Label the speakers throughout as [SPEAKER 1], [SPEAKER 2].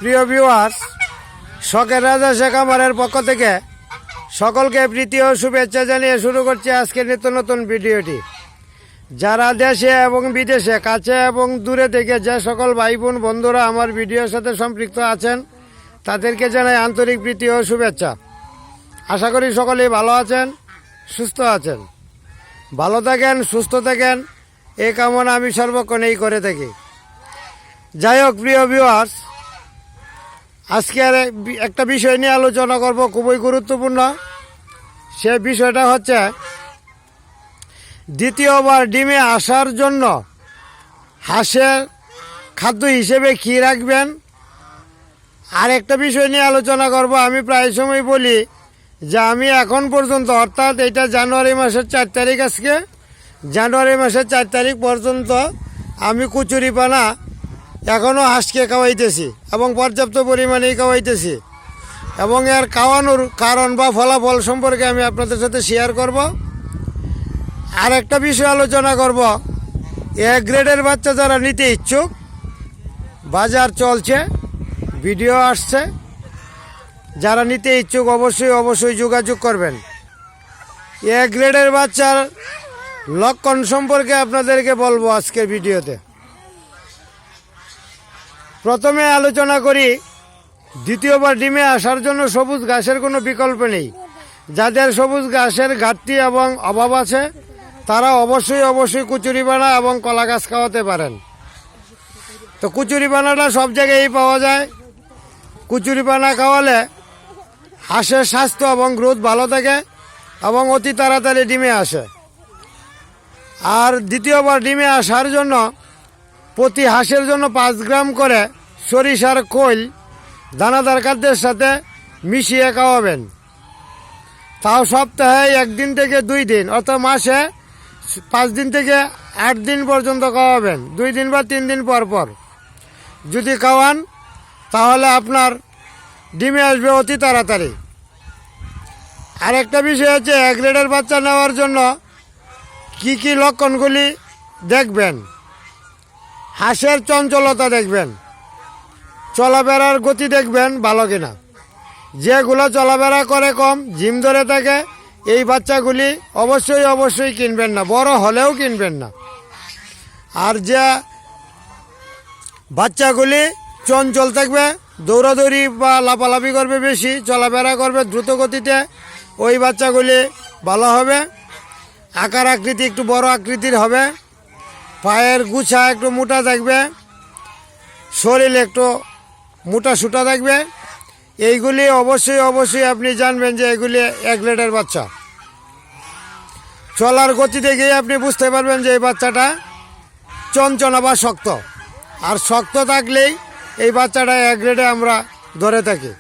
[SPEAKER 1] প্রিয় ভিউয়ার্স, শখের রাজা শেখ আমারের পক্ষ থেকে সকলকে প্রীতি ও শুভেচ্ছা জানিয়ে শুরু করছি আজকের নিত্য নতুন ভিডিওটি। যারা দেশে এবং বিদেশে, কাছে এবং দূরে থেকে যে সকল ভাই বোন বন্ধুরা আমার ভিডিওর সাথে সম্পৃক্ত আছেন, তাদেরকে জানাই আন্তরিক প্রীতি ও শুভেচ্ছা। আশা করি সকলেই ভালো আছেন, সুস্থ আছেন। ভালো থাকেন, সুস্থ থাকেন, এই কামনা আমি সর্বক্ষণেই করে থাকি। যাই হোক প্রিয় ভিউয়ার্স, আজকে একটা বিষয় নিয়ে আলোচনা করব, খুবই গুরুত্বপূর্ণ। সে বিষয়টা হচ্ছে দ্বিতীয়বার ডিমে আসার জন্য হাঁসের খাদ্য হিসেবে কী রাখবেন। আর একটা বিষয় নিয়ে আলোচনা করব। আমি প্রায় সময় বলি যে আমি এখন পর্যন্ত, অর্থাৎ এটা জানুয়ারি মাসের 4 তারিখ, আজকে জানুয়ারি মাসের 4 তারিখ পর্যন্ত আমি কচুরিপানা এখনও হাঁসকে খাওয়াইতেছি এবং পর্যাপ্ত পরিমাণেই খাওয়াইতেছি, এবং এর খাওয়ানোর কারণ বা ফলাফল সম্পর্কে আমি আপনাদের সাথে শেয়ার করব। আর একটা বিষয় আলোচনা করব, এ গ্রেডের বাচ্চা যারা নিতে ইচ্ছুক, বাজার চলছে, ভিডিও আসছে, যারা নিতে ইচ্ছুক অবশ্যই যোগাযোগ করবেন। এ গ্রেডের বাচ্চার লক্ষণ সম্পর্কে আপনাদেরকে বলবো আজকের ভিডিওতে। প্রথমে আলোচনা করি, দ্বিতীয়বার ডিমে আসার জন্য সবুজ ঘাসের কোনো বিকল্প নেই। যাদের সবুজ ঘাসের ঘাটতি এবং অভাব আছে, তারা অবশ্যই কচুরিপানা এবং কলা গাছ খাওয়াতে পারেন। তো কচুরিপানাটা সব জায়গায়ই পাওয়া যায়। কচুরিপানা খাওয়ালে হাঁসের স্বাস্থ্য এবং গ্রোথ ভালো থাকে এবং অতি তাড়াতাড়ি ডিমে আসে। আর দ্বিতীয়বার ডিমে আসার জন্য প্রতি হাঁসের জন্য 5 গ্রাম করে সরিষার খৈল দানাদার খাদ্যের সাথে মিশিয়ে খাওয়াবেন। তাও সপ্তাহে 1 দিন থেকে 2 দিন, অর্থাৎ মাসে 5 দিন থেকে 8 দিন পর্যন্ত খাওয়াবেন। 2 দিন বা 3 দিন পর পর যদি খাওয়ান, তাহলে আপনার ডিমে আসবে অতি তাড়াতাড়ি। আর একটা বিষয় হচ্ছে, এক গ্রেডের বাচ্চা নেওয়ার জন্য কি কি লক্ষণগুলি দেখবেন। হাঁসের চঞ্চলতা দেখবেন, চলাফেরার গতি দেখবেন ভালো কিনা। যেগুলো চলাফেরা করে কম, জিম ধরে থাকে, এই বাচ্চাগুলি অবশ্যই কিনবেন না, বড় হলেও কিনবেন না। আর যে বাচ্চাগুলি চঞ্চল থাকবে, দৌড়াদৌড়ি বা লাফালাফি করবে বেশি, চলাফেরা করবে দ্রুত গতিতে, ওই বাচ্চাগুলি ভালো হবে। আকার আকৃতি একটু বড় আকৃতির হবে, পায়ের গুছা একটু মোটা থাকবে, শরীর একটু মোটা সুটা থাকবে। এইগুলি অবশ্যই আপনি জানবেন যে এগুলি এক গ্রেডের বাচ্চা। চলার গতি দেখেই আপনি বুঝতে পারবেন যে এই বাচ্চাটা চঞ্চনা বা শক্ত। আর শক্ত থাকলেই এই বাচ্চাটা এক গ্রেডে আমরা ধরে থাকি।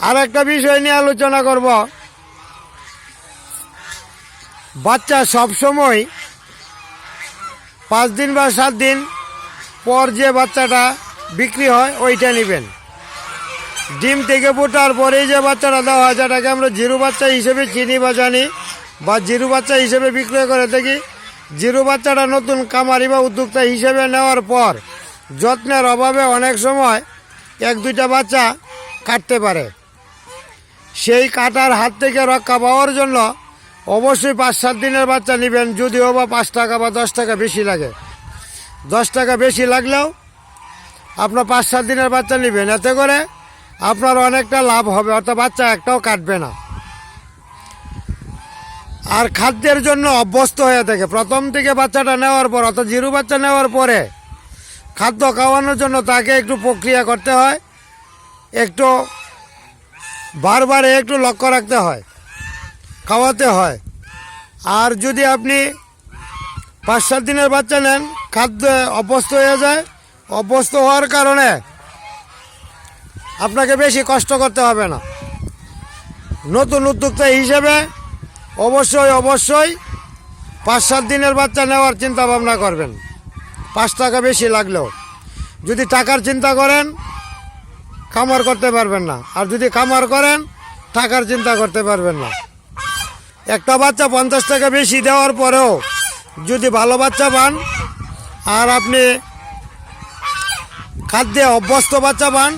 [SPEAKER 1] আর একটা বিষয় নিয়ে আলোচনা করব, বাচ্চা সবসময় 5 দিন বা 7 দিন পর যে বাচ্চাটা বিক্রি হয় ওইটা নেবেন। ডিম থেকে ফোটার পরেই যে বাচ্চাটা দেওয়া হয়, যেটাকে আমরা জিরো বাচ্চা হিসেবে চিনি বা জানি, বা জিরো বাচ্চা হিসেবে বিক্রয় করে থাকি, জিরো বাচ্চাটা নতুন কামারি বা উদ্যোক্তা হিসেবে নেওয়ার পর যত্নের অভাবে অনেক সময় 1-2টা বাচ্চা কাটতে পারে। সেই কাটার হাত থেকে রক্ষা পাওয়ার জন্য অবশ্যই 5-7 দিনের বাচ্চা নেবেন, যদিও বা 5 টাকা বা 10 টাকা বেশি লাগে। 10 টাকা বেশি লাগলেও আপনার 5-7 দিনের বাচ্চা নেবেন, এতে করে আপনার অনেকটা লাভ হবে, অর্থাৎ বাচ্চা একটাও কাটবে না। আর খাদ্যের জন্য অভ্যস্ত হয়ে থাকে প্রথম থেকে বাচ্চাটা নেওয়ার পর, অর্থাৎ জিরো বাচ্চা নেওয়ার পরে খাদ্য খাওয়ানোর জন্য তাকে একটু প্রক্রিয়া করতে হয়, একটু বারবার একটু লক্ষ্য রাখতে হয়, খাওয়াতে হয়। আর যদি আপনি 5-7 দিনের বাচ্চা নেন, খাদ্য অভ্যস্ত হয়ে যায়, অভ্যস্ত হওয়ার কারণে আপনাকে বেশি কষ্ট করতে হবে না। নতুন উদ্যোক্তা হিসেবে অবশ্যই 5-7 দিনের বাচ্চা নেওয়ার চিন্তা ভাবনা করবেন, 5 টাকা বেশি লাগলেও। যদি টাকার চিন্তা করেন, খামার করতে পারবেন না। আর যদি খামার করেন, টাকার চিন্তা করতে পারবেন না। একটা বাচ্চা 50 টাকা বেশি দেওয়ার পরেও যদি ভালো বাচ্চা পান, আর আপনি খাদ্যে অভ্যস্ত বাচ্চা পান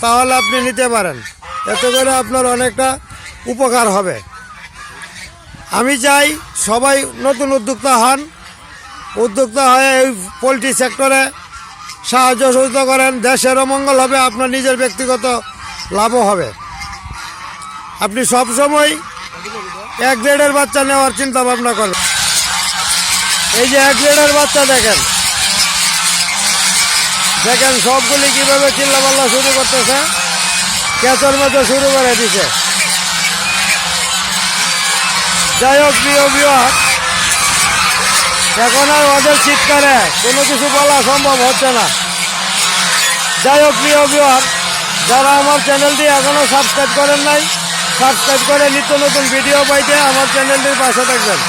[SPEAKER 1] তাহলে আপনি নিতে পারেন, এতে করে আপনার অনেকটা উপকার হবে। আমি চাই সবাই নতুন উদ্যোক্তা হন, উদ্যোক্তা হয়ে এই পোলট্রি সেক্টরে সাহায্য সহযোগিতা করেন, দেশেরও মঙ্গল হবে, আপনার নিজের ব্যক্তিগত লাভও হবে। আপনি সবসময় এক গ্রেডের বাচ্চা নেওয়ার চিন্তা ভাবনা করবেন। এই যে এক গ্রেডের বাচ্চা দেখেন দেখেন সবগুলি কিভাবে চিল্লাপাল্লা শুরু করতেছে, ক্যাচর মতো শুরু করে দিছে। যাই হোক প্রিয় ভিউয়ার, এখন আর ওদের চিৎকারে কোনো কিছু বলা সম্ভব হচ্ছে না। যাই হোক প্রিয় ভিউয়ার, যারা আমার চ্যানেলটি এখনো সাবস্ক্রাইব করেন নাই, সাবস্ক্রাইব করে নিত্য নতুন ভিডিও পাইতে আমার চ্যানেলটির পাশে থাকবেন।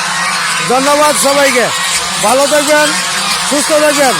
[SPEAKER 1] ধন্যবাদ সবাইকে, ভালো থাকবেন, সুস্থ থাকবেন।